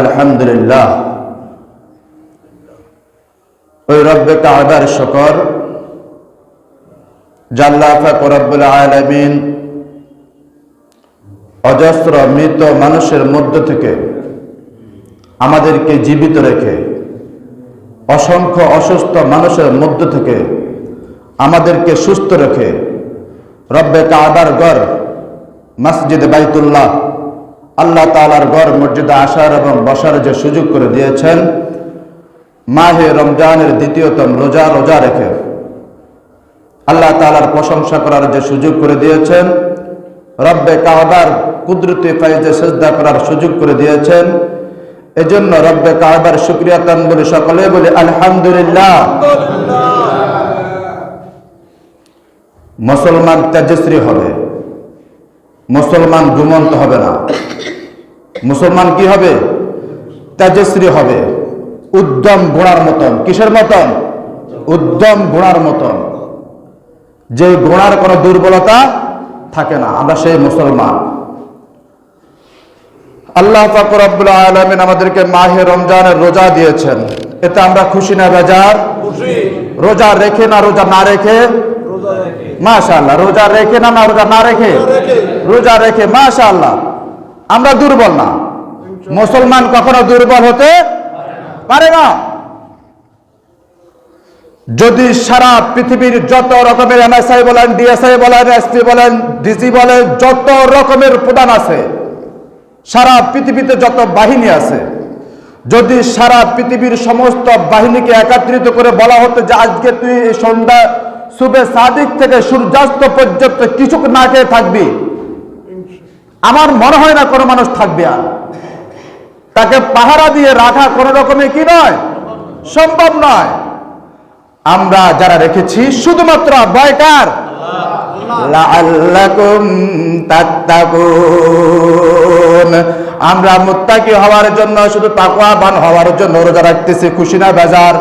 আলহামদুলিল্লাহ, ওই রব্বে কাবার শুকর আল্লাহ পাক রব্বুল আলামিন অজস্র মৃত মানুষের মধ্য থেকে আমাদেরকে জীবিত রেখে, অসংখ্য অসুস্থ মানুষের মধ্য থেকে আমাদেরকে সুস্থ রেখে রব্বে কাবার ঘর মসজিদ বাইতুল্লাহ আল্লাহ তাআলার ঘর মসজিদে আসার এবং বসার যে সুযোগ করে দিয়েছেন, মাহে রমজানের দ্বিতীয়তম রোজা রেখে আল্লাহ তাআলার প্রশংসা করার যে সুযোগ করে দিয়েছেন, রব্বে কাবার কুদরতি ফাইজে সিজদা করার সুযোগ করে দিয়েছেন। এজন্য রব্বে কাবার শুকরিয়া তান বলে সকলে বলে আলহামদুলিল্লাহ। মুসলমান তেজশ্রী হবে, মুসলমান ঘুমন্ত হবে না। মুসলমান কি হবে? তেজশ্রী হবে, উদ্যম ঘোড়ার মতন। কিসের মতন? উদ্যম ঘোড়ার মতন, যে ঘোড়ার কোনো দুর্বলতা থাকে না। আমরা সেই মুসলমান। আল্লাহ পাক রব্বুল আলামিন আমাদেরকে মাহে রমজানের রোজা দিয়েছেন, এতে আমরা খুশি না বেজার? রোজা রেখে না রোজা না রেখে? মাশাআল্লাহ। রোজা রেখে না রোজা না রেখে? রোজা রেখে। মাশাআল্লাহ। আমরা দুর্বল না। মুসলমান কখনো দুর্বল হতে পারে না। যদি সারা পৃথিবীর যত রকমের এমএসআই বলেন, ডিএসআই বলেন, এসপি বলেন, ডিজি বলেন, যত রকমের প্রধান আছে, সারা পৃথিবীতে যত বাহিনী আছে, যদি সারা পৃথিবীর সমস্ত বাহিনীকে একত্রিত করে বলা হতো যে আজকে তুই এই সন্ধ্যা সুবে সাদিক থেকে সূর্যাস্ত পর্যন্ত কিছু না খেয়ে থাকবি, আমার মনে হয় না কোনো মানুষ থাকবে। আর তাকে পাহারা দিয়ে রাখা কোনো রকমে কি নয়, সম্ভব নয়। আমরা যারা রেখেছি শুধুমাত্র ভয়কার লাআল্লাকুম তাত্তাকুন, আমরা মুত্তাকি হওয়ার জন্য, শুধু তাকওয়াবান হওয়ার জন্য রোজা রাখতেছি। খুশি না বেজার?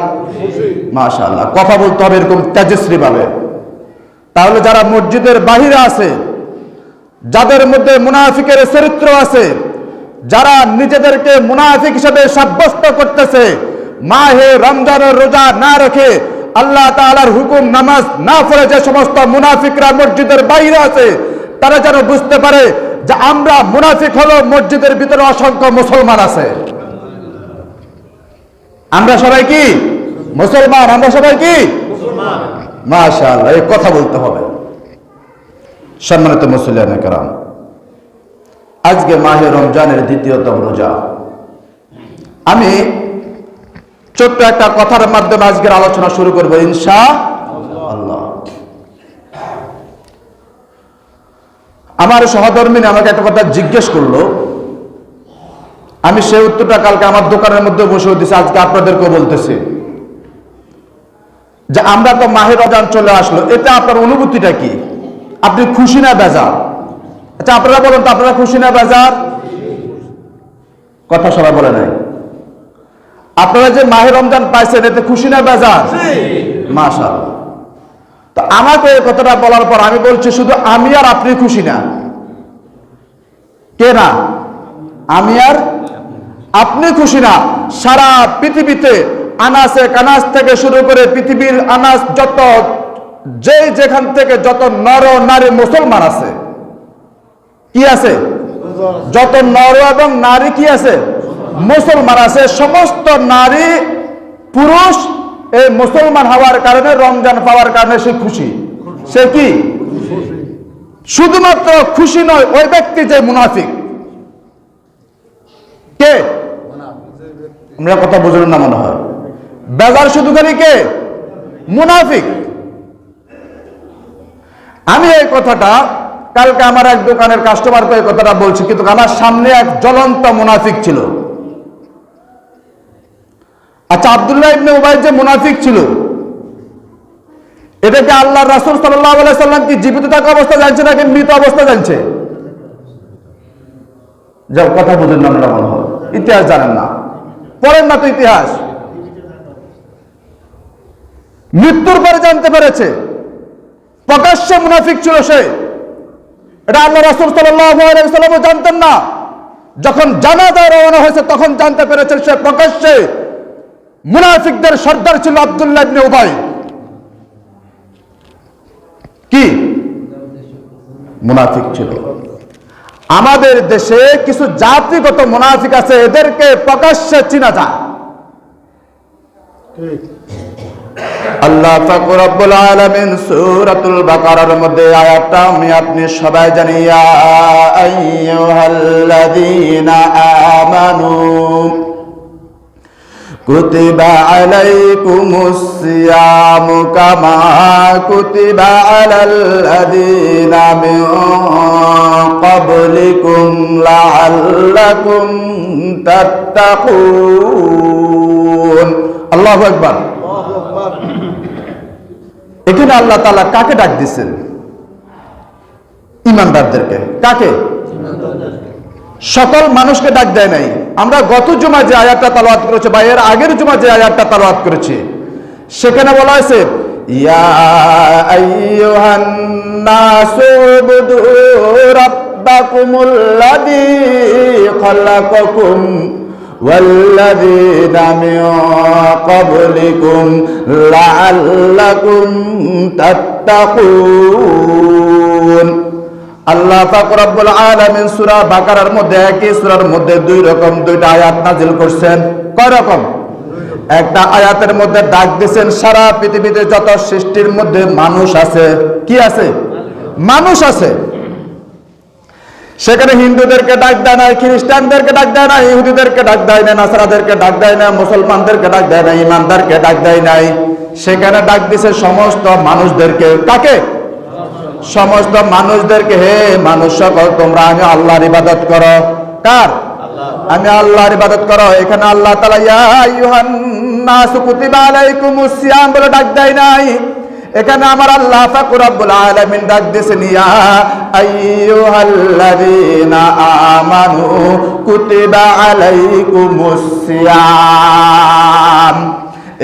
মাশাআল্লাহ। কথা বলতে হবে এরকম তেজস্বী ভাবে। তাহলে যারা মসজিদের বাহিরে আছে, যাদের মধ্যে মুনাফিকের চরিত্র আছে, যারা নিজেদেরকে মুনাফিক হিসেবে সাব্যস্ত করতেছে, মাহে রমজানের রোজা না রেখে আল্লাহ তাআলার হুকুম নামাজ না পড়ে যে সমস্ত মুনাফিকরা মসজিদের বাইরে আছে, তারা যেন বুঝতে পারে যে আমরা মুনাফিক হলো, মসজিদের ভিতরে অসংখ্য মুসলমান আছে। আমরা সবাই কি মুসলমান? আমরা সবাই কি মুসলমান? মাশাআল্লাহ। এই কথা বলতে হবে। সম্মানিত মুসলিয়ানে কেরাম, আজকে মাহে রমজানের দ্বিতীয়তম রোজা। আমি ছোট্ট একটা কথার মাধ্যমে আজকের আলোচনা শুরু করব ইনশাআল্লাহ। আমার সহধর্মিনী আমাকে একটা কথা জিজ্ঞেস করলো, আমি সেই উত্তরটা কালকে আমার দোকানের মধ্যে বসে দিয়েছি, আজকে আপনাদেরকেও বলতেছি যে আমরা তো মাহে রমজান চলে আসলো, এটা আপনার অনুভূতিটা কি? আপনি খুশি না বেজার? আচ্ছা আপনারা বলুন তো, আপনারা খুশি না বেজার? কথা সবাই বলে নাই। আপনারা যে মাহে রমজান পাইছেন, এতে খুশি না বেজার? মাশাআল্লাহ। তো আমাকে এই কথাটা বলার পর আমি বলছি, শুধু আমি আর আপনি খুশি না। কে না? আমি আর আপনি খুশি না। সারা পৃথিবীতে আনাসে কানাস থেকে শুরু করে পৃথিবীর আনাস যত, যে যেখান থেকে যত নর নারী মুসলমান আছে, কি আছে? যত নর এবং নারী কি আছে? মুসলমান আছে। সমস্ত নারী পুরুষ এই মুসলমান হওয়ার কারণে, রমজান পাওয়ার কারণে সে খুশি। সে কি? শুধুমাত্র খুশি নয় ওই ব্যক্তি যে মুনাফিক। কে? আমরা কথা বুঝলেন না মনে হয়। বেজার শুধু খালি কে? মুনাফিক। আমি এই কথাটা কালকে আমার এক দোকানের কাস্টমারকে এই কথাটা বলছি, কিন্তু আমার সামনে এক জ্বলন্ত মুনাফিক ছিল। আচ্ছা, আব্দুল্লাহ ইবনে উবাই যে মুনাফিক ছিল, এটাকে আল্লাহর রাসূল সাল্লাল্লাহু আলাইহি সাল্লাম কি জীবিত থাকা অবস্থা জানছে নাকি মৃত অবস্থা জানছে? যা কথা বুঝেন না আপনারা মনে হয়, ইতিহাস জানেন না, পড়েন না তো ইতিহাস। মৃত্যুর পরে জানতে পেরেছে প্রকাশ্যে মুনাফিক ছিল সে। এটা আল্লাহ রাসূল সাল্লাল্লাহু আলাইহি ওয়াসাল্লাম জানতেন না। যখন জানাজায় রওনা হয়েছে তখন জানতে পেরেছেন সে প্রকাশ্যে মুনাফিকদের সর্দার ছিল আব্দুল্লাহ ইবনে উবাই। কি মুনাফিক ছিল। আমাদের দেশে কিছু জাতিগত মুনাফিক আছে, এদেরকে প্রকাশ্যে চিনা যায়। আল্লাহ পাক রব্বুল আলামিন সূরাতুল বাকারার মধ্যে আয়াতটা আমি আপনি সবাই জানি, ইয়া আইয়ুহাল্লাযীনা আমানু কুতিবা আলাইকুমুস সিয়ামু কামা কুতিবা আলাল্লাযীনা মিন ক্বাবলিকুম লাআল্লাকুম তাত্তাকুন। আল্লাহু আকবার। এখানে আল্লাহ তাআলা কাকে ডাক দিচ্ছেন? ঈমানদারদেরকে। কাকে? সকল মানুষকে ডাক দেয় নাই। আমরা গত জুমা যে আয়াতটা তেলাওয়াত করেছি বা এর আগের জুমা যে আয়াতটা তেলাওয়াত করেছি সেখানে বলা হয়েছে, ইয়া আইয়ুহান নাসু উবুদু রাব্বাকুমুল্লাযী খালাকাকুম ওয়াল্লাযীনা মিন ক্বাবলিকুম লাআল্লাকুম তাত্তাকুন। আল্লাহ পাক রব্বুল আলামিন সূরা বাকারার মধ্যে একই সূরার মধ্যে দুইটা আয়াত নাযিল করছেন। কয় রকম? একটা আয়াতের মধ্যে ডাক দিয়েছেন সারা পৃথিবীতে যত সৃষ্টির মধ্যে মানুষ আছে। কি আছে? মানুষ আছে। সেখানে হিন্দুদেরকে ডাক দেয় না, খ্রিস্টানদেরকে ডাক দেয় না, ইহুদিদেরকে ডাক দেয় না, নাসারাদেরকে ডাক দেয় না, মুসলমানদেরকে ডাক দেয় না, ঈমানদারকে ডাক দেয় নাই। সেখানে ডাক দিয়েছে সমস্ত মানুষদেরকে। কাকে? সমস্ত মানুষদেরকে। হে মানুষ সকল, তোমরা আমি আল্লাহর ইবাদত করো। কার? আমি আল্লাহর ইবাদত করো। এখানে আল্লাহ তাআলা ইয়া আইয়ুহান নাস কুতিবা আলাইকুমুস সিয়াম বলে ডাক দেয় নাই। এখানে আমার আল্লাহ পাক রব্বুল আলামিন ডাক দিয়েছেন, ইয়া আইয়ুহাল্লাযীনা আমানু কুতিবা আলাইকুমুস সিয়াম।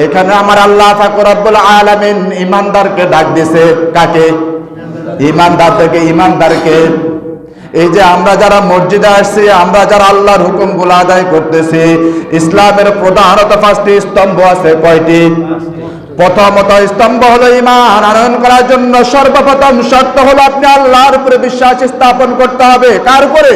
এখানে আমার আল্লাহ পাক রব্বুল আলামিন ঈমানদারকে ডাক দিয়েছে। কাকে? ঈমানদারদেরকে। ঈমানদারকে। এই যে আমরা যারা মসজিদে আসছি, আমরা যারা আল্লাহর হুকুমগুলো আদায় করতেছি, ইসলামের প্রধানত 5টি স্তম্ভ আছে। কয়টি? প্রথমত স্তম্ভ হলো ঈমান আনয়ন করার জন্য সর্বপ্রথম শর্ত হলো আপনি আল্লাহর উপরে বিশ্বাস স্থাপন করতে হবে। কার উপরে?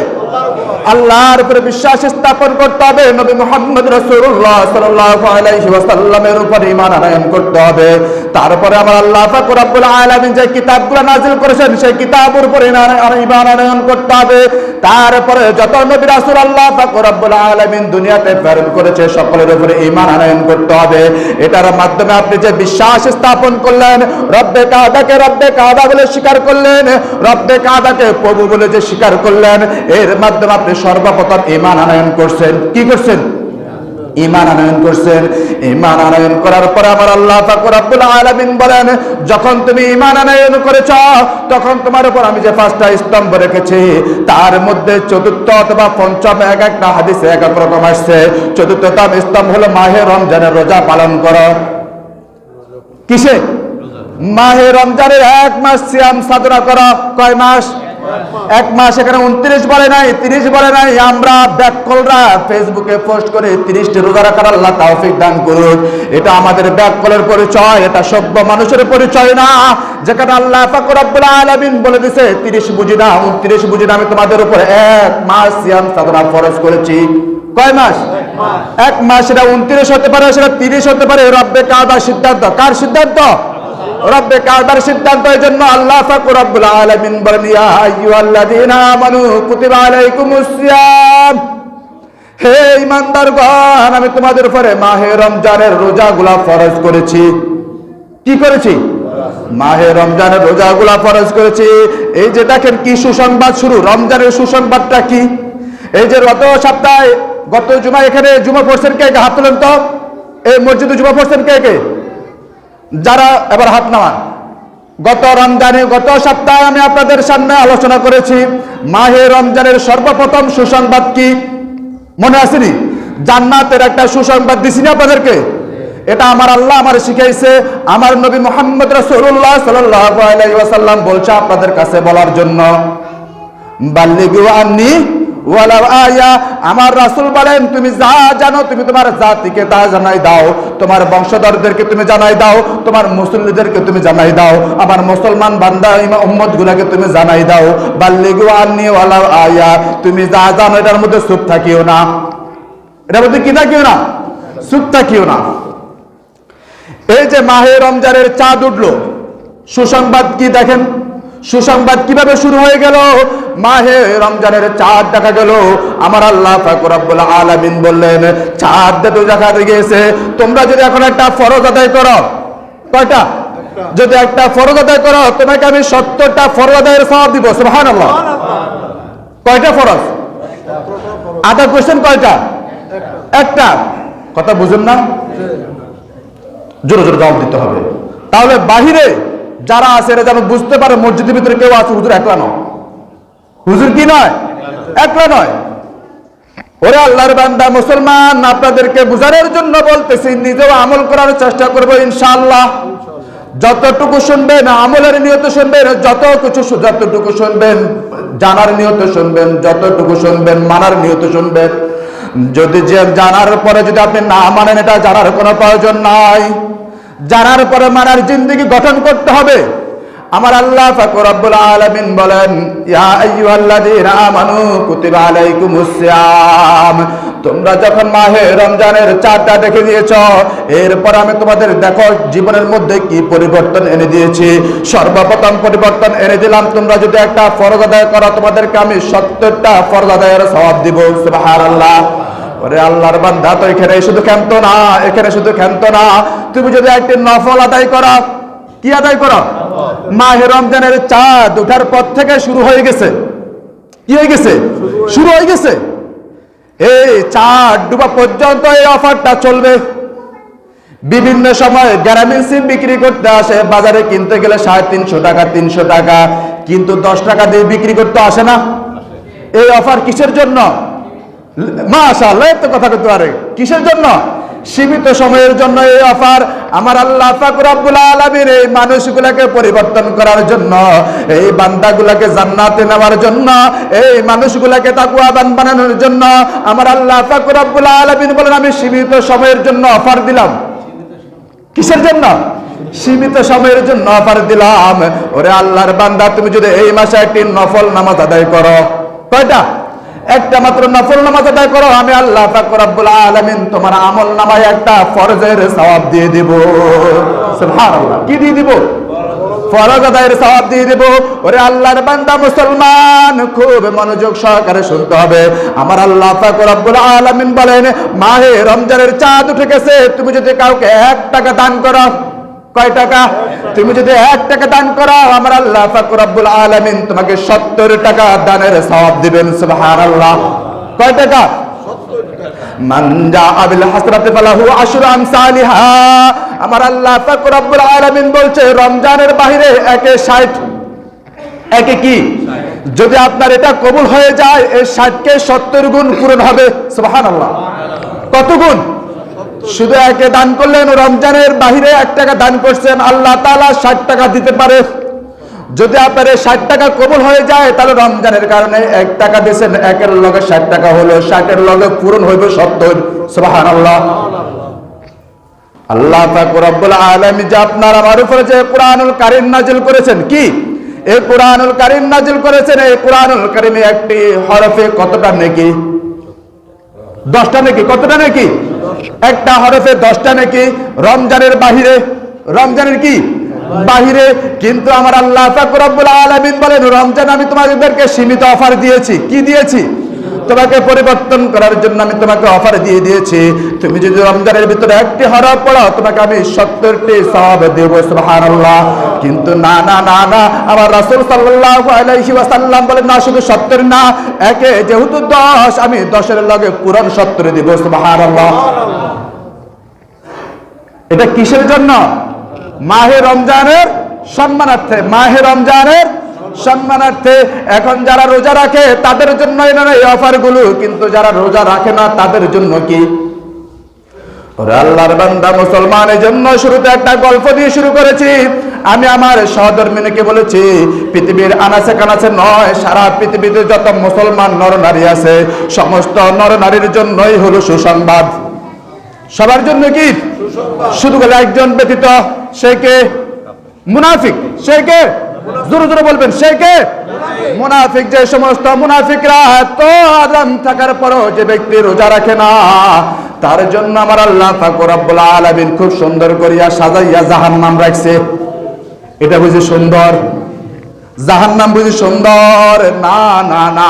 আল্লাহর উপরে বিশ্বাস স্থাপন করতে হবে। নবী মুহাম্মদ রাসূলুল্লাহ সাল্লাল্লাহু আলাইহি ওয়াসাল্লামের উপরে ঈমান আনয়ন করতে হবে। তারপরে আমার আল্লাহ পাক রব্বুল আলামিন যে কিতাবগুলো নাযিল করেছেন সেই কিতাবের উপরে ঈমান আনয়ন করতে হবে। তারপরে যত নবী রাসূল আল্লাহ পাক রব্বুল আলামিন দুনিয়াতে প্রেরণ করেছে সকলের উপরে ঈমান আনয়ন করতে হবে। এটার মাধ্যমে আপনি যে বিশ্বাস স্থাপন করলেন, রব্বে কাবাকে রব্বে কাবা বলে স্বীকার করলেন, রব্বে কাবাকে প্রভু বলে যে স্বীকার করলেন, এর মাধ্যমে আপনি সর্বপ্রথম ঈমান আনয়ন করছেন। কি করছেন? ঈমান আনয়ন করছেন। ঈমান আনয়ন করার পরে আমার আল্লাহ পাক রব্বুল আলামিন বলেন, যখন তুমি ঈমান আনয়ন করেছ তখন তোমার উপর আমি যে 5টা স্তম্ভ রেখেছি তার মধ্যে চতুর্থ অথবা পঞ্চম এক একটা হাদিসে এক এক রকম আসছে। চতুর্থতম স্তম্ভ হলো মাহে রমজানের রোজা পালন করো। কিসে? মাহে রমজানের 1 মাস সিয়াম সাধনা করো। কয় মাস? 1 মাস। এখানে 29 বলে নাই, 30 বলে নাই। আমরা ব্যাককলরা ফেসবুকে পোস্ট করে 30টি রোজা রাখার আল্লাহ তৌফিক দান করুন। এটা আমাদের ব্যাককলের পরিচয়, এটা সভ্য মানুষের পরিচয় না। যেখানে আল্লাহ পাক রব্বুল আলামিন বলে দিয়েছে 30 বুঝি না, 29 বুঝি না, আমি তোমাদের উপর 1 মাস সিয়াম সাধনা ফরজ করেছি। কয় মাস? 1 মাস। এটা 29 হতে পারে, সেটা 30 হতে পারে। রব্বে কাবার সিদ্ধান্ত। কার সিদ্ধান্ত? রব্বে কাবার সিদ্ধান্ত। এই জন্য আল্লাহ পাক রব্বুল আলামিন বলেন, ইয়া আইয়ুহাল্লাযীনা আমানু কুতিবা আলাইকুমুস সিয়াম। হে ঈমানদারগণ, আমি তোমাদের উপরে মাহে রমজানের রোজাগুলা ফরজ করেছি। কি করেছি? মাহে রমজানের রোজাগুলা ফরজ করেছি। এই যে দেখেন কি সুসংবাদ শুরু। রমজানের সুসংবাদটা কি? এই যে গত সপ্তাহে গত জুমা এখানে জুমা পড়ছেন কে কে? হাত তুলেন তো। এই মসজিদে জুমা পড়ছেন কে কে? যারা এবার হাত নামান। গত রমজানে গত সপ্তাহে আমি আপনাদের সামনে আলোচনা করেছি মাহে রমজানের সর্বপ্রথম সুসংবাদ কি? মনে আসেনি? জান্নাতের একটা সুসংবাদ দিছি না আপনাদেরকে? এটা আমার আল্লাহ আমার শিখাইছে, আমার নবী মুহাম্মদ রাসূলুল্লাহ সাল্লাল্লাহু আলাইহি ওয়াসাল্লাম বলছে আপনাদের কাছে বলার জন্য, বাল্লিগু আন্নি ওয়ালাউ আয়া, আমার রাসূল বলেন তুমি যা জানো তুমি তোমার জাতিকে তা জানাই দাও, তোমার বংশধরদেরকে তুমি জানাই দাও, তোমার মুসল্লিদেরকে তুমি জানাই দাও, আমার মুসলমান বান্দা উম্মত গুলাকে তুমি জানাই দাও। বাল্লিগু আন্নি ওয়ালাউ আয়া, তুমি যা জানো এটার মধ্যে চুপ থাকিও না, এটার মধ্যে কি থাকিও না, চুপ থাকিও না। এই যে মাহে রমজানের চাঁদ উঠলো, সুসংবাদ কি দেখেন, সুসংবাদ কিভাবে শুরু হয়ে গেল। মাহে রমজানের চাঁদ দেখা গেল, আমার আল্লাহ পাক রব্বুল আলামিন বললেন চাঁদ তো দেখা গিয়েছে, তোমরা যদি এখন একটা ফরজ আদায় করো, কয়টা, যদি একটা ফরজ আদায় করো তোমাকে আমি 70টা ফরজ আদায়ের সওয়াব দিব। সুবহানাল্লাহ। কয়টা ফরজ আদায় করছেন, কয়টা, একটা। কথা বুঝেন না, জোরে জোরে জবাব দিতে হবে। তাহলে বাহিরে যারা আছে এরা যেন বুঝতে পারে মসজিদের ভিতরে কেউ আছে, হুজুর একলা নয়, হুজুর কি নয়, একলা নয়। ওরে আল্লাহর বান্দা মুসলমান, আপনাদেরকে বুঝানোর জন্য বলতেছি, নিজেও আমল করার চেষ্টা করবো ইনশাআল্লাহ। যতটুকু শুনবেন আমলের নিয়ত শুনবেন, যতটুকু শুনবেন জানার নিয়ত শুনবেন, যতটুকু শুনবেন মানার নিয়ত শুনবেন। যদি যে জানার পরে যদি আপনি না মানেন, এটা জানার কোনো প্রয়োজন নাই। জানার পরে মানার জিন্দেগি গঠন করতে হবে। আমার আল্লাহ পাক রব্বুল আলামিন বলেন ইয়া আইয়ুহাল্লাযীনা আমানু কুতিবা আলাইকুমুস সিয়াম, তোমরা যখন মাহে রমজানের চাঁদটা দেখে দিয়েছো, এরপর আমি তোমাদের দেখো জীবনের মধ্যে কি পরিবর্তন এনে দিয়েছি। সর্বপ্রথম পরিবর্তন এনে দিলাম, তোমরা যদি একটা ফরজ আদায় করো তোমাদেরকে আমি 70টা ফরজ আদায়ের সওয়াব দিব। সুবহানাল্লাহ। ওরে আল্লাহর বান্দা, তো এখানে শুধু ক্ষান্ত না, এখানে শুধু ক্ষান্ত না, তুমি যদি একটি নফল আদায় করো, কি আদায় করো, মাহে রমজানের চাঁদ ওঠার পর থেকে শুরু হয়ে গেছে, কি হয়ে গেছে, শুরু হয়ে গেছে। এই চাঁদ ডুবা পর্যন্ত এই অফারটা চলবে। বিভিন্ন সময় গ্রামীণ সিম বিক্রি করতে আসে, বাজারে কিনতে গেলে 350 টাকা 300 টাকা, কিন্তু 10 টাকা দিয়ে বিক্রি করতে আসে না। এই অফার কিসের জন্য? মাশাআল্লাহ, এত কথা বলতে পারে কিসের জন্য? সীমিত সময়ের জন্য এই অফার। আমার আল্লাহ পাক রব্বুল আলামিন এই মানুষগুলোকে পরিবর্তন করার জন্য, এই বান্দাগুলোকে জান্নাতে নেওয়ার জন্য, এই মানুষগুলোকে তাকওয়াবান বানানোর জন্য আমার আল্লাহ পাক রব্বুল আলামিন বলেন আমি সীমিত সময়ের জন্য অফার দিলাম। কিসের জন্য? সীমিত সময়ের জন্য অফার দিলাম। ওরে আল্লাহর বান্দা, তুমি যদি এই মাসে একটি নফল নামাজ আদায় করো, কয়টা? একটা মাত্র নফল নামাজ আদায় করো, আমি আল্লাহ পাক রব্বুল আলামিন তোমার আমল নামায় একটা ফরজের সওয়াব দিয়ে দিব। সুবহানাল্লাহ। কি দিয়ে দিব? ফরজ আদায়ের সওয়াব দিয়ে দিব। ওরে আল্লাহর বান্দা মুসলমান, খুব মনোযোগ সহকারে শুনতে হবে। আমার আল্লাহ পাক রব্বুল আলামিন বলেন মাহে রমজানের চাঁদ উঠে গেছে, তুমি যদি কাউকে 1 টাকা দান করো, কয় টাকা? তুমি যদি 1 টাকা দান করো, আমার আল্লাহ পাক রব্বুল আলামিন তোমাকে 70 টাকা দানের সওয়াব দিবেন। সুবহানাল্লাহ। কয় টাকা? 70 টাকা। মান জাআ বিল হাসনাতি ফালাহু আশরু আমসালিহা। আমার আল্লাহ পাক রব্বুল আলামিন বলছে রমজানের বাইরে একে 60, একে কি 60। যদি আপনার এটা কবুল হয়ে যায়, এই 60 কে 70 গুণ পূরণ হবে। সুবহানাল্লাহ। কত গুণ? শুধু একে দান করলেন, রমজানের বাহিরে 1 টাকা দান করছেন, আল্লাহ তাআলা 60 টাকা দিতে পারে। যদি আপনার 60 টাকা কবুল হয়ে যায়, তাহলে রমজানের কারণে 1 টাকা দিয়েছেন, 1-এর লগে 60 টাকা হলো, 60-এর লগে পূরণ হইবে 70। সুবহানাল্লাহ। আল্লাহ পাক রব্বুল আলামিন যে আপনার আমার উপরে যে কুরআনুল কারীম নাযিল করেছেন, কি এই কুরআনুল কারীম নাযিল করেছেন, এই কুরআনুল কারীমে একটি হরফে কতটা নেকি? 10টা নেকি। কতটা নেকি? একটা হরফে 10টা নেকি। রমজানের বাহিরে, রমজানের কি বাহিরে। কিন্তু আমার আল্লাহ পাক রব্বুল আলামিন বলেন রমজান আমি তোমাদেরকে সীমিত অফার দিয়েছি। কি দিয়েছি? তোমাকে পরিবর্তন করার জন্য আমি তোমাকে অফার দিয়ে দিয়েছি। তুমি যদি রমজানের ভিতরে একটি হরফ পড়ো, তোমাকে আমি 70টি সওয়াব দেব। সুবহানাল্লাহ। কিন্তু না না না না, আমার রাসূল সাল্লাল্লাহু আলাইহি ওয়াসাল্লাম বলেন না, শুধু 70 না, একে যেহেতু 10, আমি 10-এর লগে পূরণ 70 দেব। সুবহানাল্লাহ। এটা কিসের জন্য? মাহে রমজানের সম্মানার্থে, মাহে রমজানের সম্মানার্থে। এখন যারা রোজা রাখে তাদের জন্য এই অফার গুলো, কিন্তু যারা রোজা রাখে না তাদের জন্য কি? ওরে আল্লাহর বান্দা মুসলমানের জন্য শুরুতে একটা গল্প দিয়ে শুরু করেছি। আমি আমার সহধর্মিনীকে বলেছি, পৃথিবীর আনাচে কানাচে নয়, সারা পৃথিবীতে যত মুসলমান নরনারী আছে সমস্ত নরনারীর জন্যই হলো সুসংবাদ। সবার জন্য কি? শুধু বলে একজন ব্যতীত, সে কে? মুনাফিক। সে কে? জোরে জোরে বলবেন, সে কে? মুনাফিক। যে সমস্ত মুনাফিকরা এত আযান থাকার পরও যে ব্যক্তি রোজা রাখে না, তার জন্য আমার আল্লাহ পাক রব্বুল আলামিন খুব সুন্দর করিয়া সাজাইয়া জাহান্নাম রাখছে। এটা বুঝি সুন্দর? জাহান্নাম বুঝি সুন্দর? না না না,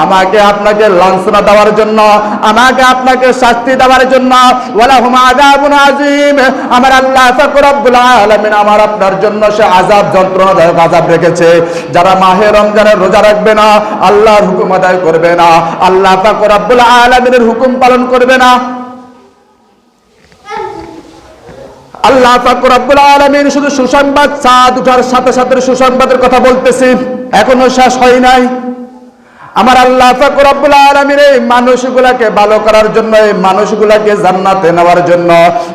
আমাকে আপনাকে লাঞ্ছনা দেওয়ার জন্য, আমাকে আপনাকে শাস্তি দেওয়ার জন্য, ওয়ালাহুম আযাবুন আযীম, আমার আল্লাহ পাক রব্বুল আলামিন আমার আপনার জন্য সে আযাব, যন্ত্রণাদায়ক আযাব রেখেছে। যারা মাহে রমজানের রোজা রাখবে না, আল্লাহর হুকুম আদায় করবে না, আল্লাহ পাক রব্বুল আলামিনের হুকুম পালন করবে না, আল্লাহ পাক রব্বুল আলামিন শুধু সুসংবাদ, চাঁদ ওঠার সাথে সাথে সুসংবাদের কথা বলতেছি, এখনো শেষ হয় নাই। আমার আল্লাহ পাক রব্বুল আলামিন এই মানুষগুলোকে ভালো করার জন্য, এই মানুষগুলোকে জান্নাতে নেওয়ার জন্য,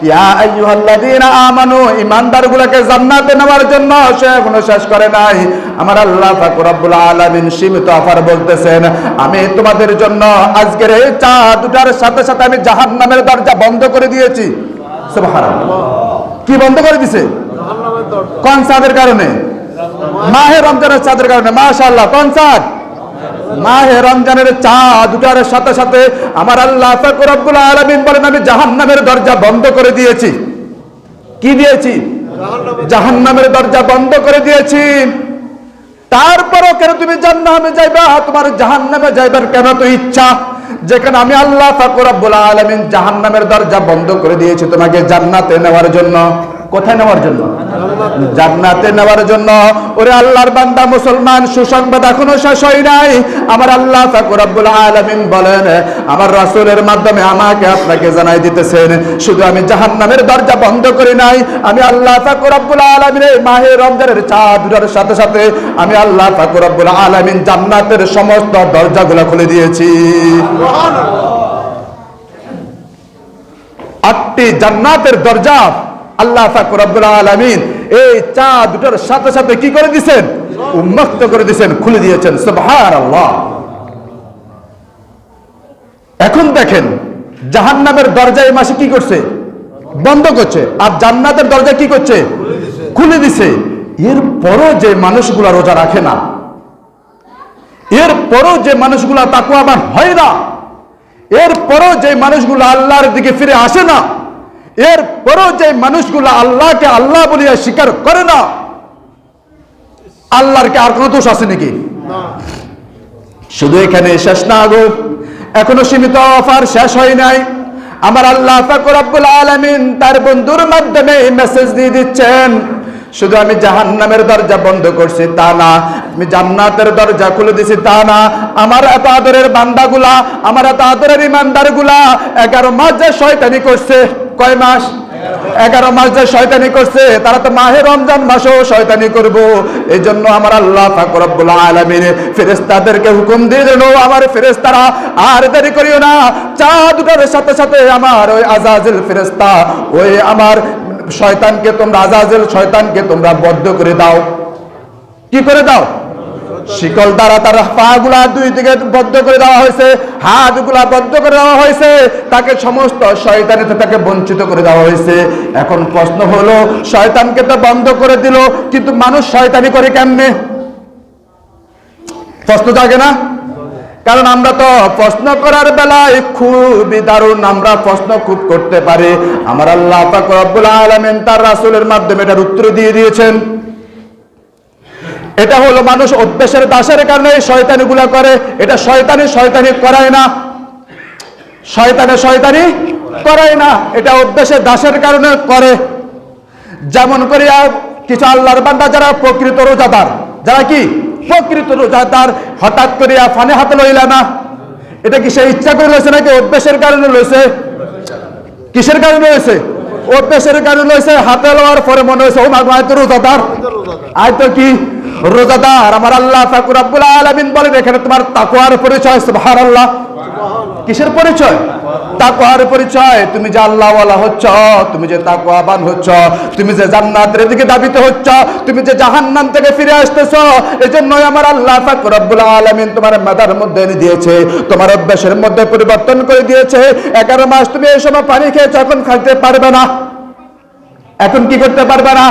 ইয়া আইয়ুহাল্লাযীনা আমানু, ঈমানদারগুলোকে জান্নাতে নেওয়ার জন্য সে এখনো শেষ করে নাই। আমার আল্লাহ পাক রব্বুল আলামিন সীমিত অফার বলতেছেন, আমি তোমাদের জন্য আজকের এই চাঁদ ওঠার সাথে সাথে আমি জাহান্নামের দরজা বন্ধ করে দিয়েছি। সুবহানাল্লাহ। কি বন্ধ করে দিছে? কোন চাঁদের কারণে? মাহে রমজানের চাঁদের কারণে। মাশাআল্লাহ। কোন চাঁদ? মাহে রমজানের চাঁদ ওঠার সাথে সাথে আমার আল্লাহ পাক রব্বুল আলামিন বলেন, আমি জাহান্নামের দরজা বন্ধ করে দিয়েছি। কি দিয়েছি? জাহান্নামের দরজা বন্ধ করে দিয়েছি। তারপরও কেন তুমি জান্নাতে যাইবা? তোমার জাহান্নামে যাইবার কেন তো ইচ্ছা? যেখানে আমি আল্লাহ পাক রব্বুল আলামিন জাহান্নামের দরজা বন্ধ করে দিয়েছি তোমাকে জান্নাতে নেওয়ার জন্য। কোথায় নেওয়ার জন্য? জান্নাতে নেওয়ার জন্য। ওরে আল্লাহর বান্দা মুসলমান, সুসংবাদ এখনো শেষ হয় নাই। আমার আল্লাহ পাক রব্বুল আলামিন বলেন, আমার রাসূলের মাধ্যমে আমাকে আপনাকে জানাই দিতেছেন, শুধু আমি জাহান্নামের দরজা বন্ধ করি নাই, আমি আল্লাহ পাক রব্বুল আলামিন এই মাহে রমজানের চাঁদ ওঠার সাথে সাথে আমি আল্লাহ পাক রব্বুল আলামিন জান্নাতের সমস্ত দরজাগুলো খুলে দিয়েছি। সুবহানাল্লাহ। 8টি জান্নাতের দরজা আল্লাহ পাক রব্বুল আলামিন এই চাঁদ ওঠার সাথে সাথে কি করে দিয়েছেন? উন্মুক্ত করে দিয়েছেন, খুলে দিয়েছেন। সুবহানাল্লাহ। এখন দেখেন, জাহান্নামের দরজা এই মাসে কি করছে? বন্ধ করছে। আর জান্নাতের দরজা কি করছে? খুলে দিছে। এরপরও যে মানুষগুলা রোজা রাখে না, এরপরও যে মানুষগুলা তাকওয়াবান হয় না, এরপরও যে মানুষগুলো আল্লাহর দিকে ফিরে আসে না, এরপরও যে মানুষগুলো আল্লাহকে আল্লাহ বলিয়া স্বীকার করে না, আল্লাহর কি আর কোনো দোষ আছে নাকি? শুধু এখানে শেষ না গো, এখনো সীমিত অফার শেষ হয় নাই। আমার আল্লাহ পাক রব্বুল আলামিন তার বন্ধুর মাধ্যমে মেসেজ দিয়ে দিচ্ছেন, শুধু আমি জাহান্নামের দরজা বন্ধ করছি তা না, আমি জান্নাতের দরজা খুলে দিছি তা না। আমার এত আদরের বান্দাগুলা, আমার এত আদরের ইমানদারগুলা 11 মাস যে শয়তানি করছে, কয় মাস? 11 মাস যে শয়তানি করছে, তারা তো মাহে রমজান মাসেও শয়তানি করব। এই জন্য আমার আল্লাহ পাক রব্বুল আলামিন ফেরেশতাদেরকে হুকুম দিয়ে দিল, আমার ফেরেশতারা আর দেরি করিও না, চাঁদ ওঠার সাথে সাথে আমার ওই আজাজিল ফেরেশতা, ওই আমার শয়তানকে তোমরা, আজাজিল শয়তানকে তোমরা বদ্ধ করে দাও। কি করে দাও? শিকল দ্বারা তার পাগুলা দুই দিকে বদ্ধ করে দেওয়া হয়েছে, হাতগুলা বদ্ধ করে দেওয়া হয়েছে, তাকে সমস্ত শয়তানিতে তাকে বঞ্চিত করে দেওয়া হয়েছে। এখন প্রশ্ন হলো, শয়তানকে তো বন্ধ করে দিল, কিন্তু মানুষ শয়তানি করে কেমনে? প্রশ্ন জাগে না? কারণ আমরা তো প্রশ্ন করার বেলায় খুবই দারুণ, আমরা প্রশ্ন খুব করতে পারি। আমার আল্লাহ পাক রব্বুল আলামিন তার রাসূলের মাধ্যমে এটার উত্তর দিয়ে দিয়েছেন। এটা হলো মানুষ অভ্যাসের দাসের কারণে শয়তানিগুলা করে। এটা শয়তানি করায় না, শয়তানি করায় না, এটা অভ্যাসের দাসের কারণে করে। যেমন করে কিছু আল্লাহর বান্দা যারা প্রকৃত রোজাদার, যারা কি প্রকৃত রোজাদার, হঠাৎ করে ফানে হাতে লইলা না, এটা কি সে ইচ্ছা করে লইছে নাকি অভ্যাসের কারণে লইছে? কিসের কারণে লইছে? অভ্যাসের কারণে লইছে। হাতে লওয়ার পরে মনে হয়েছে, ও মাগো আয় তো রোজাদার, আয় তো কি রোজাদার। আমার আল্লাহ পাক রব্বুল আলামিন বলেন, এখানে তোমার তাকওয়ার পরিচয়। সুবহানাল্লাহ। কিসের পরিচয়? তাকওয়ার পরিচয়, তুমি যে আল্লাহওয়ালা হচ্ছ, তুমি যে তাকওয়াবান হচ্ছ, তুমি যে জান্নাতের দিকে ধাবিত হচ্ছ, তুমি যে জাহান্নাম থেকে ফিরে আসতেছো, এজন্যই আমার আল্লাহ পাক রব্বুল আলামিন তোমার মাথার মধ্যে এনে দিয়েছে, তোমার অভ্যাসের মধ্যে পরিবর্তন করে দিয়েছে। 11 মাস তুমি এই সময় পানি খেয়েছো, এখন খাইতে পারবে না, এখন কি করতে পারবে না,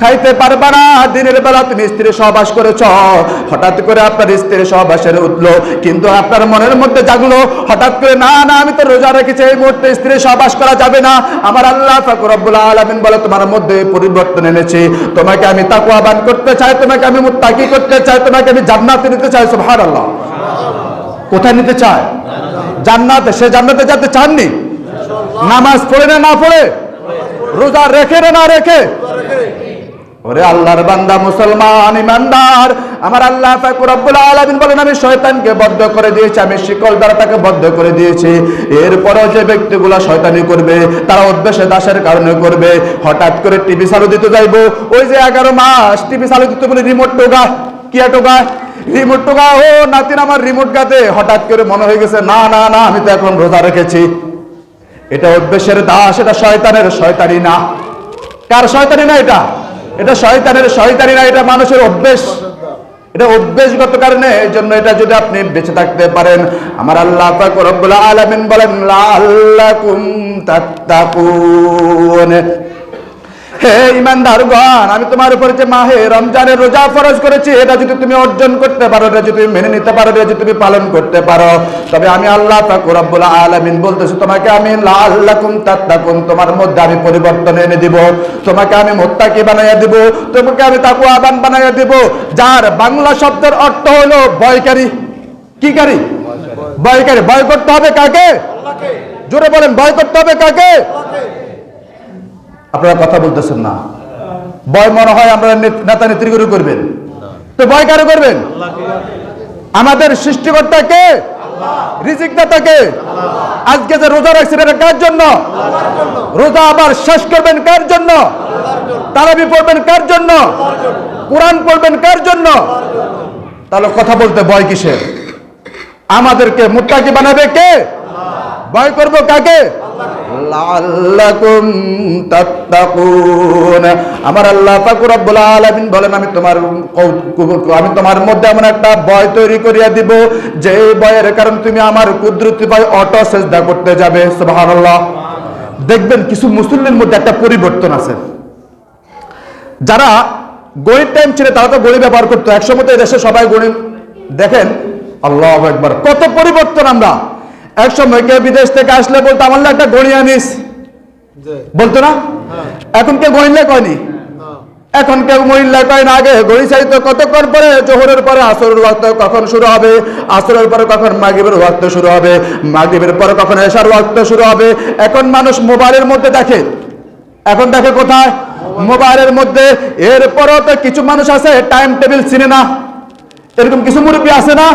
খাইতে পারবে না। দিনের বেলা তুমি স্ত্রী সহবাস করেছ, হঠাৎ করে আপনার স্ত্রী সহবাসের উঠলো, কিন্তু আপনার মনের মধ্যে জাগলো হঠাৎ করে, না না আমি তো রোজা রেখেছি, এই মুহূর্তে স্ত্রী সহবাস করা যাবে না। আমার আল্লাহ পাক রব্বুল আলামিন বলে তোমার মধ্যে পরিবর্তন এনেছি, তোমাকে আমি তাকওয়াবান করতে চাই, তোমাকে আমি মুত্তাকি করতে চাই, তোমাকে আমি জান্নাতে নিতে চাই। সুবহানাল্লাহ। কোথায় নিতে চায়? জান্নাতে। সে জান্নাতে যেতে চাননি? নামাজ পড়ে না পড়ে, রোজা রেখে না রেখে, ওরে আল্লাহর বান্দা মুসলমান ইমানদার, আমার আল্লাহ পাক রব্বুল আলামিন বলেন আমি শয়তানকে বদ্ধ করে দিয়েছি, আমি শিকল দ্বারা তাকে বদ্ধ করে দিয়েছি। এরপরও যে ব্যক্তিগুলো শয়তানি করবে, তারা অভ্যাসে দাসের কারণে করবে। হঠাৎ করে টিভি চালু দিতে যাইবো, ওই যে 11 মাস টিভি চালু দিতে বলে রিমোট টোকা, কি টোকা, রিমোট টোকা, ও নাতিন আমার রিমোট গাতে, হঠাৎ করে মনে হয়ে গেছে না না না আমি তো এখন রোজা রেখেছি। এটা অভ্যাসের দাস, এটা শয়তানের শয়তানি না। কার শয়তানি না? এটা শয়তানের শয়তানি না, এটা মানুষের অভ্যাস, এটা অভ্যাসগত কারণে। এই জন্য এটা যদি আপনি বেঁচে থাকতে পারেন, আমার আল্লাহ পাক রব্বুল আলামিন বলেন লাআল্লাকুম তাত্তাকুন। হে ঈমানদারগণ, আমি তোমার উপর যে মাহে রমজানের রোজা ফরজ করেছি, এটা যদি তুমি অর্জন করতে পারো, এটা যদি তুমি মেনে নিতে পারো, এটা যদি তুমি পালন করতে পারো, তবে আমি আল্লাহ পাক রব্বুল আলামিন বলতেছি তোমাকে আমি লাআল্লাকুম তাত্তাকুন, তোমার মধ্যে আমি পরিবর্তন এনে দিব, তোমাকে আমি মুত্তাকি বানাইয়া দিব, তোমাকে আমি তাকওয়াবান বানাইয়া দিব। যার বাংলা শব্দের অর্থ হলো ভয়কারী। কি কারী? ভয়কারী। ভয় করতে হবে কাকে? আল্লাহকে। জোরে বলেন, ভয় করতে হবে কাকে? আপনারা কথা বলতেছেন না। ভয় মনে হয় আমরা নেতা নেত্রীগুলো করবেন, তো ভয় কারে করবেন? আমাদের সৃষ্টিকর্তাকে, রিজিকদাতাকে। আজকে যে রোজা রাখছেন এটা কার জন্য? রোজা আবার শেষ করবেন কার জন্য? তারাবি পড়বেন কার জন্য? কোরআন পড়বেন কার জন্য? তাহলে কথা বলতে ভয় কিসের? আমাদেরকে মুত্তাকি বানাবে কে? ভয় করব কাকে? লাআল্লাকুম তাত্তাকুন। আমার আল্লাহ পাক রব্বুল আলামিন বলেন আমি তোমার মধ্যে এমন একটা ভয় তৈরি করিয়া দিব, যে ভয়ের কারণ তুমি আমার কুদরতি ভয় অটো সেজদা করতে যাবে। সুবহানাল্লাহ। দেখবেন কিছু মুসলিমের মধ্যে একটা পরিবর্তন আছে। যারা গণিত টাইম ছিল তারা তো গণিত ব্যবহার করতো, একসময় তো দেশে সবাই গণিত। দেখেন আল্লাহু আকবার, কত পরিবর্তন। আমরা এক সময় কেউ বিদেশ থেকে আসলে বলতো আমার একটা গণি আনিস, বলতো না? এখন কেউ গণিলে কয়নি, এখন কেউ গণিলে কয় না। আগে গণি চাইতো কতক্ষণ পরে, জোহরের পরে আসরের ওয়াক্ত কখন শুরু হবে, আসরের পরে কখন মাগরিবের ওয়াক্ত শুরু হবে, মাগরিবের পরে কখন এশার ওয়াক্ত শুরু হবে। এখন মানুষ মোবাইলের মধ্যে দেখে, এখন দেখে কোথায়? মোবাইলের মধ্যে। এরপরও তো কিছু মানুষ আছে টাইম টেবিল চিনে না। এরকম কিছু মুরব্বী আছে না?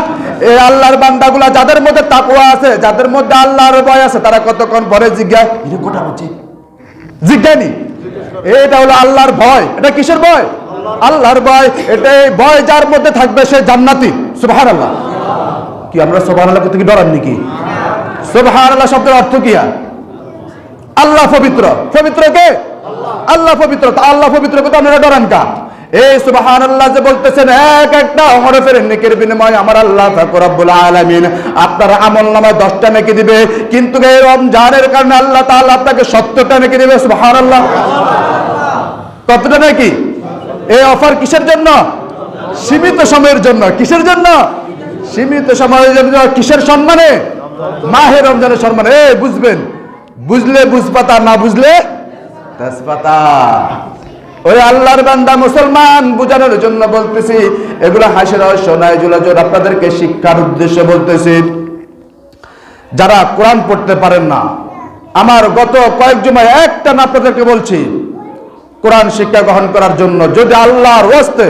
এই আল্লাহর বান্দাগুলা যাদের মধ্যে তাকওয়া আছে, যাদের মধ্যে আল্লাহর ভয় আছে, তারা কতক্ষণ পরে জিজ্ঞাসা, এটা কোটা হচ্ছে জিজ্ঞানি, এটা হলো আল্লাহর ভয়। এটা কিসের ভয়? আল্লাহর ভয়। এটাই ভয় যার মধ্যে থাকবে সে জান্নাতি। সুবহানাল্লাহ। কি আমরা সুবহানাল্লাহ থেকে ডরান নাকি? সুবহানাল্লাহ শব্দের অর্থ কি? আল্লাহ পবিত্র। পবিত্র কে? আল্লাহ পবিত্র। তা আল্লাহ পবিত্র কথা আপনারা ডরান কা? এই সুবহানাল্লাহ যে বলতেছেন, এক একটা হরফের নেকির বিনিময়ে আমার আল্লাহ পাক রব্বুল আলামিন আপনার আমলনামায় 10টা নেকি দিবে, কিন্তু এই রমজানের কারণে আল্লাহ তাআলা আপনাকে 70টা নেকি দিবে। সুবহানাল্লাহ। কতটা নেকি? এই অফার কিসের জন্য? সীমিত সময়ের জন্য। কিসের জন্য? সীমিত সময়ের জন্য। কিসের সম্মানে? মাহে রমজানের সম্মানে। এই বুঝবেন, বুঝলে বুঝপাতা, না বুঝলে তেজপাতা। ওই আল্লাহর বান্দা মুসলমান, বুঝানোর জন্য বলতেছি, এগুলো হাসির রহস্য নয়, এগুলো আপনাদেরকে শিক্ষার উদ্দেশ্যে বলতেছি। যারা কোরআন পড়তে পারেন না, আমার গত কয়েক জুমায় একটা না আপনাদেরকে বলছি কোরআন শিক্ষা গ্রহণ করার জন্য, যদি আল্লাহর ওয়াস্তে,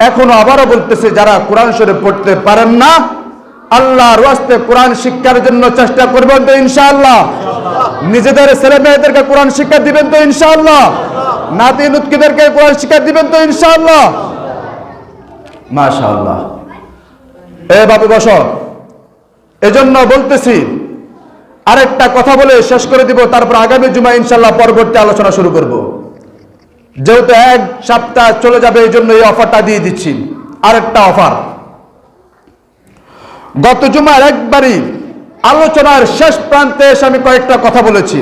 এখনো আবারও বলতেছি, যারা কোরআন শরীফ পড়তে পারেন না, আল্লাহর ওয়াস্তে কোরআন শিক্ষার জন্য চেষ্টা করবেন তো ইনশাআল্লাহ? নিজেদের ছেলে মেয়েদেরকে কোরআন শিক্ষা দিবেন তো ইনশাআল্লাহ? নাতি নুতকিদেরকে কোরআন শিক্ষা দিবেন তো ইনশাআল্লাহ? মাশাআল্লাহ। এ বাবু বসো। এজন্য বলতেছি, আরেকটা কথা বলে শেষ করে দিব, তারপর আগামী জুমা ইনশাল্লাহ পরবর্তী আলোচনা শুরু করব। যেহেতু এক সপ্তাহ চলে যাবে এই জন্য এই অফারটা দিয়ে দিচ্ছি। আরেকটা অফার, গত জুমার একবারই আলোচনার শেষ প্রান্তে এসে আমি কয়েকটা কথা বলেছি।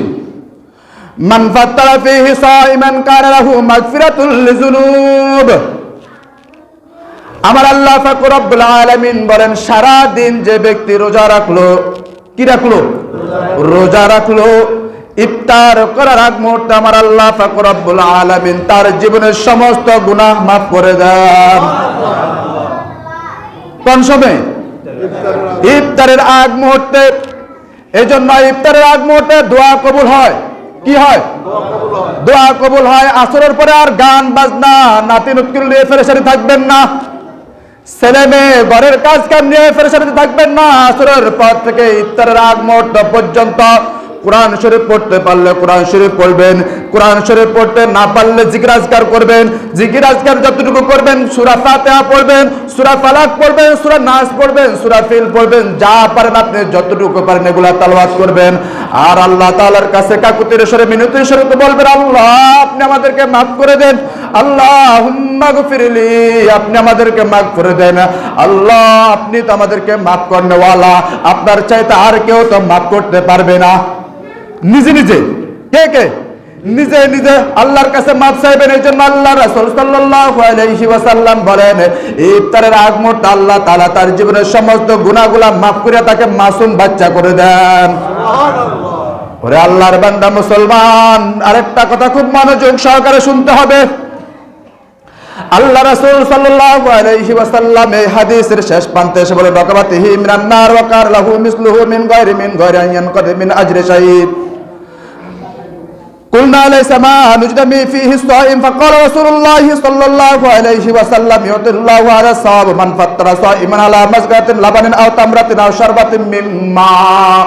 মান ফাত্তারা ফীহি সাইমান কানা লাহু মাগফিরাতুল লিযুনুব। আমার আল্লাহ পাক রব্বুল আলামিন বলেন, সারা দিন যে ব্যক্তি রোজা রাখলো, কি রাখলো? রোজা রাখলো, ইফতার করার আগ মুহূর্তে আমার আল্লাহ পাক রব্বুল আলামিন তার জীবনের সমস্ত গুনাহ মাফ করে দেন। কোন সময়? ইফতারের আগ মুহূর্তে। এই জন্য ইফতারের আগ মুহূর্তে দোয়া কবুল হয়। কি হয়? দোয়া কবুল হয়। আসরের পরে আর গান বাজনা নাতি নুতকুল নিয়ে ফেরেশানি থাকবেন না, ছেলে মেয়ে ঘরের কাজ কাম নিয়ে ফেরেশানি থাকবেন না। আসরের পর থেকে ইফতারের আগ মুহূর্ত পর্যন্ত কোরআন শরীফ পড়তে পারলে কোরআন শরীফ পড়বেন, কোরআন শরীফ পড়তে না পারলে জিকির আজকার করবেন, জিকির আজকার যতটুকু করবেন, সূরা ফাতিহা পড়বেন, সূরা ফালাক পড়বেন, সূরা নাস পড়বেন, সূরা ফিল পড়বেন, যা পারেন আপনি যতটুকু পারেন এগুলা তেলাওয়াত করবেন। আর আল্লাহ তাআলার কাছে কাকুতির স্বরে মিনতির স্বরে বলবেন, আল্লাহ আপনি আমাদেরকে মাফ করে দেন, আল্লাহুম্মা গফিরলি, আপনি আমাদেরকে মাফ করে দেন। আল্লাহ আপনি তো আমাদেরকে মাফ করনেওয়ালা, আপনার চাইতে আর কেউ তো মাফ করতে পারবে না। নিজে নিজে কে নিজে নিজে আল্লাহর কাছে মাফ চাইবেন। এই জন্য আল্লাহ রাসূল সাল্লাল্লাহু আলাইহি ওয়াসাল্লাম বলেন, ইফতারের আগ মুহূর্তে আল্লাহ তাআলা তার জীবনের সমস্ত গুনাহগুলো মাফ করে তাকে মাসুম বাচ্চা করে দেন। সুবহানাল্লাহ। ওরে আল্লাহর বান্দা মুসলমান, আরেকটা কথা খুব মনোযোগ সহকারে শুনতে হবে। আল্লাহ রাসূল সাল্লাল্লাহু আলাইহি ওয়াসাল্লাম এই হাদিসের শেষ প্রান্তে এসে বলে, রাকাবাতিহি মিনান নার ওয়া কার লাহু মিসলুহু মিন গায়রি আন ইয়ানকাদ মিন আজরি শাহীদ। قلنا ليس ما نجدمي فيه الصائم فقال رسول الله صلى الله عليه وسلم يعطي الله على الصواب من فطر صائما على مسغة لبن أو تمرة أو شربة من ماء।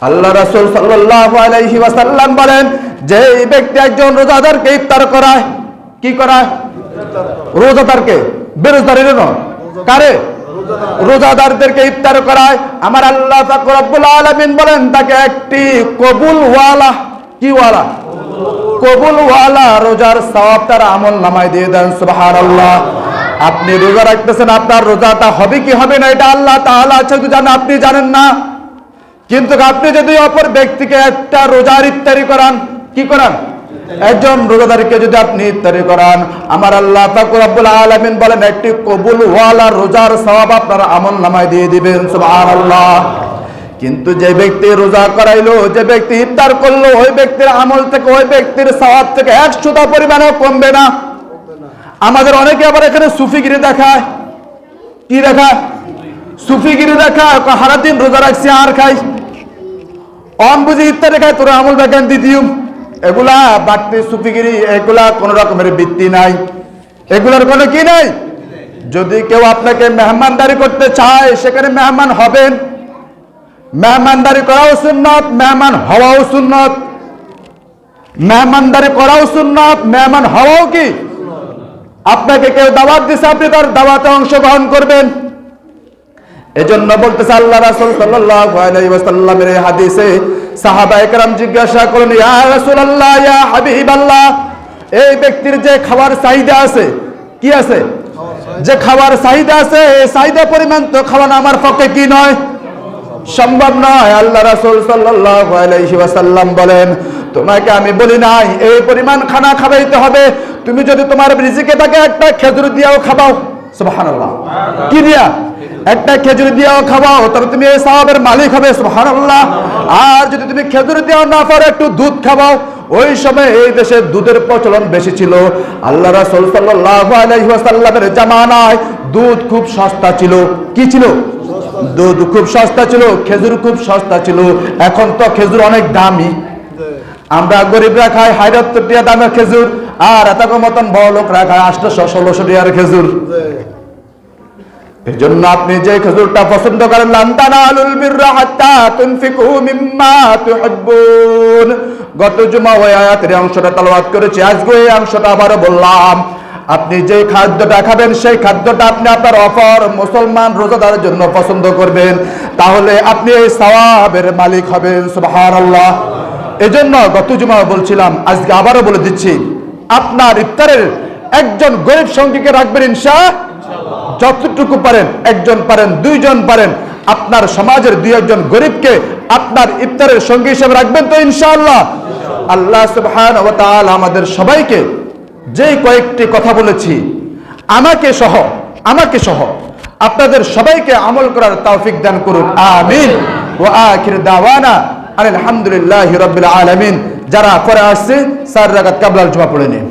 আল্লাহ রাসূল সাল্লাল্লাহু আলাইহি ওয়াসাল্লাম বলেন, যে ব্যক্তি একজন রোজাদারকে ইফতার করায়, কি করায়? রোজাদারকে, বেরোজদারের নয়, কারে? রোজাদারদেরকে ইফতার করায়। আমার আল্লাহ পাক রব্বুল আলামিন বলেন, তাকে একটি কবুল ওয়ালা, কি ওয়ালা? কবুল ওয়ালা রোজার সওয়াব তার আমল নামায় দিয়ে দেন। সুবহানাল্লাহ। আপনি রোজা রাখতেছেন, আপনার রোজাটা হবে কি হবে না এটা আল্লাহ তাআলা শুধু জানেন, আপনি জানেন না। কিন্তু আপনি যদি অপর ব্যক্তিকে একটা রোজার ইফতারি করান, কি করান? একজন রোজাদারকে যদি আপনি ইফতারি করান, আমার আল্লাহ পাক রব্বুল আলামিন বলেন একটি কবুল ওয়ালা রোজার সওয়াব আপনার আমল নামায় দিয়ে দিবেন। সুবহানাল্লাহ। কিন্তু যে ব্যক্তি রোজা করাইলো, যে ব্যক্তি ইফতার করলো, ওই ব্যক্তির আমল থেকে, ওই ব্যক্তির সওয়াব থেকে 100টা পরিমাণও কমবে না। আমাদের অনেকে আবার এখানে সুফিগিরি দেখায়। কি দেখায়? সুফিগিরি দেখায়। সারাদিন রোজা রাখছি আর খাই, অন বুঝি ইফতারি খায়, তোর আমল দেখেন দ্বিতীয়। এগুলা বাড়তি সুফিগিরি, এগুলা কোন রকমের ভিত্তি নাই, এগুলার কোনো কি নাই। যদি কেউ আপনাকে মেহমানদারি করতে চায়, সেখানে মেহমান হবেন। মেহমানদারি করাও সুন্নাত, মেহমান হওয়াও সুন্নাত। মেহমানদারি করাও সুন্নাত, মেহমান হওয়াও কি? আপনাকে কেউ দাওয়াত দিছে, আপনি তার দাওয়াতে অংশগ্রহণ করবেন। এজন্য বলতেছে আল্লাহ রাসূল সাল্লাল্লাহু আলাইহি ওয়াসাল্লামের এই হাদিসে সাহাবায়ে কেরাম জিজ্ঞাসা করলেন, ইয়া রাসূলুল্লাহ, ইয়া হাবিবাল্লাহ, এই ব্যক্তির যে খাবার চাহিদা আছে, কি আছে? যে খাবার চাহিদা আছে, এই চাহিদা পরিমাণ তো খাওয়ানো আমার পক্ষে কি নয়, সম্ভব নয়। আল্লাহ রাসূল সাল্লাল্লাহু আলাইহি ওয়াসাল্লাম বলেন, তোমাকে আমি বলি নাই এই পরিমাণ খানা খাওয়াইতে হবে, তুমি যদি তোমার রিজিকে থাকে একটা খেজুর দিয়াও খাওয়াও। সুবহানাল্লাহ। কি দিয়া? একটা খেজুর দিয়াও খাওয়াও, তবে তুমি এই সওয়াবের মালিক হবে। সুবহানাল্লাহ। আর যদি তুমি খেজুর দিয়াও না পারো, একটু দুধ খাওয়াও। ওই সময় এই দেশে দুধের প্রচলন বেশি ছিল। আল্লাহ রাসূল সাল্লাল্লাহু আলাইহি ওয়াসাল্লামের জামানায় দুধ খুব সস্তা ছিল। কি ছিল? দুধ খুব সস্তা ছিল, খেজুর খুব সস্তা ছিল। এখন তো খেজুর অনেক দামি। আমরা গরিবরা খাই ৭৫ টাকা দামের খেজুর, আর এত মতন বড় লোকরা খায় ৮০০-১৬০০ টাকার খেজুর। এই জন্য আপনি যে খেজুরটা পছন্দ করেন, লান তানালুল বিররা হাত্তা তুনফিকু মিম্মা তুহিব্বুন, গত জুমা ওই আয়াতের অংশটা তেলাওয়াত করেছি, আজকে এই অংশটা আবারও বললাম। আপনি যে খাদ্যটা খাবেন সেই খাদ্যটা আপনি আপনার অপর মুসলমান রোজাদারের জন্য পছন্দ করবেন, তাহলে আপনি এই সওয়াবের মালিক হবেন। সুবহানাল্লাহ। এজন্য গত জুমা বলছিলাম, আজকে আবারও বলে দিচ্ছি, আপনার ইফতারের একজন গরিব সঙ্গীকে রাখবেন ইনশাআল্লাহ। যতটুকু পারেন, একজন পারেন, দুইজন পারেন, আপনার সমাজের দুই একজন গরিবকে আপনার ইফতারের সঙ্গী হিসেবে রাখবেন তো ইনশাআল্লাহ। আল্লাহ সুবহানাহু ওয়া তাআলা আমাদের সবাইকে যে কয়েকটি কথা বলেছি, আমাকে সহ আপনাদের সবাইকে আমল করার তৌফিক দান করুন, আমিন। ওয়া আখির দাওয়ানা আলহামদুলিল্লাহি রাব্বিল আলামিন। যারা করে আসছে 4 রাকাত কাবলাল জুমা পড়ে নিন।